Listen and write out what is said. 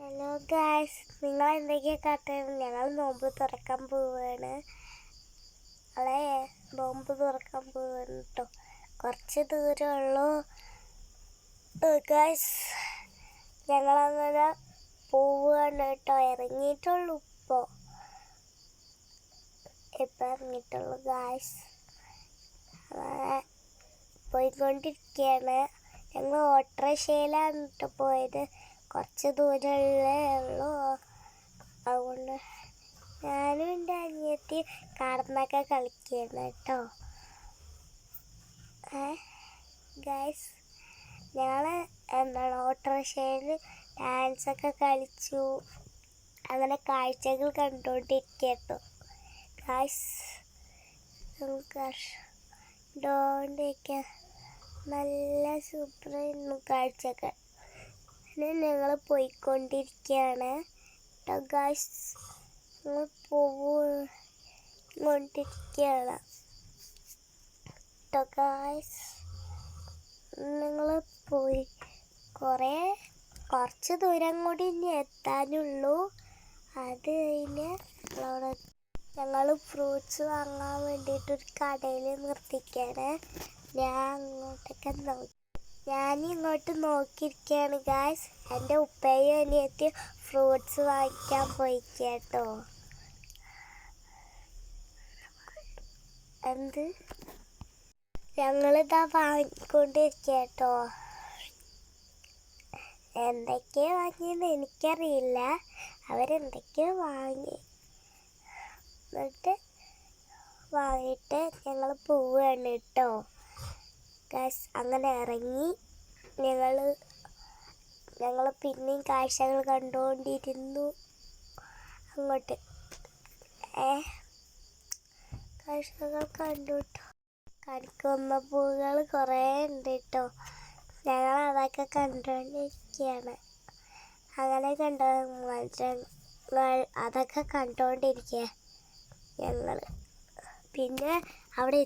Hello guys, നിങ്ങൾ എന്തൊക്കെയാ കാട്ടുന്നത്? ഞങ്ങൾ നോമ്പ് തുറക്കാൻ പോവുകയാണ്. നോമ്പ് തുറക്കാൻ പോവുകയാണ് കേട്ടോ. കുറച്ച് ദൂരമുള്ളൂ ഗായ്സ്. ഞങ്ങളങ്ങനെ പോവുകയാണ് കേട്ടോ. ഇറങ്ങിയിട്ടുള്ളൂ ഇപ്പം ഇറങ്ങിയിട്ടുള്ളൂ ഗായ്സ്. പോയിക്കൊണ്ടിരിക്കുകയാണ്. ഞങ്ങൾ ഓട്ടോറിക്ഷയിലാണ് കേട്ടോ പോയത്. കുറച്ച് ദൂരമല്ലേ ഉള്ളൂ. അതുകൊണ്ട് ഞാനും എൻ്റെ അനിയത്തി കാർന്നൊക്കെ കളിക്കുകയാണ് കേട്ടോ. ഗൈസ്, ഞങ്ങൾ ഓട്ടോറിക്ഷയിൽ ഡാൻസൊക്കെ കളിച്ചു. അങ്ങനെ കാഴ്ചകൾ കണ്ടുകൊണ്ടിരിക്കുകയാട്ടോ ഗൈസ്. കണ്ടുകൊണ്ടിരിക്കുക നല്ല സൂപ്പറായിരുന്നു കാഴ്ചകൾ. ഞങ്ങൾ പോയിക്കൊണ്ടിരിക്കുകയാണ് കേട്ടോ ഗൈസ്. ഞങ്ങൾ പോയിക്കൊണ്ടിരിക്കുകയാണ് കേട്ടോ ഗൈസ്. ഞങ്ങൾ പോയി കുറച്ച് ദൂരം കൂടി ഇനി എത്താനുള്ളൂ. അത് കഴിഞ്ഞ് ഞങ്ങൾ ഫ്രൂട്ട്സ് വാങ്ങാൻ വേണ്ടിയിട്ടൊരു കടയിൽ നിർത്തിക്കുകയാണ്. ഞാനിങ്ങോട്ട് നോക്കിയിരിക്കുകയാണ് ഗായ്സ്. എൻ്റെ ഉപ്പയും അനിയത്തിയും ഫ്രൂട്ട്സ് വാങ്ങിക്കാൻ പോയിക്കേട്ടോ. ഞങ്ങളിതാ വാങ്ങിക്കൊണ്ടിരിക്കേട്ടോ. എന്തൊക്കെയോ വാങ്ങിയെന്ന് എനിക്കറിയില്ല. അവരെന്തൊക്കെയോ വാങ്ങി. എന്നിട്ട് വാങ്ങിയിട്ട് ഞങ്ങൾ പോവുകയാണ് കേട്ടോ ഗൈസ്. അങ്ങനെ ഇറങ്ങി ഞങ്ങൾ പിന്നെയും കാഴ്ചകൾ കണ്ടുകൊണ്ടിരുന്നു. അങ്ങോട്ട് കാഴ്ചകൾ കണ്ടു കേട്ടോ. കണിക്കൊന്ന പൂവുകൾ കുറേ ഉണ്ട് കേട്ടോ. ഞങ്ങൾ അതൊക്കെ കണ്ടുകൊണ്ടിരിക്കുകയാണ്. അങ്ങനെ അതൊക്കെ കണ്ടുകൊണ്ടിരിക്കുക ഞങ്ങൾ. പിന്നെ അവിടെ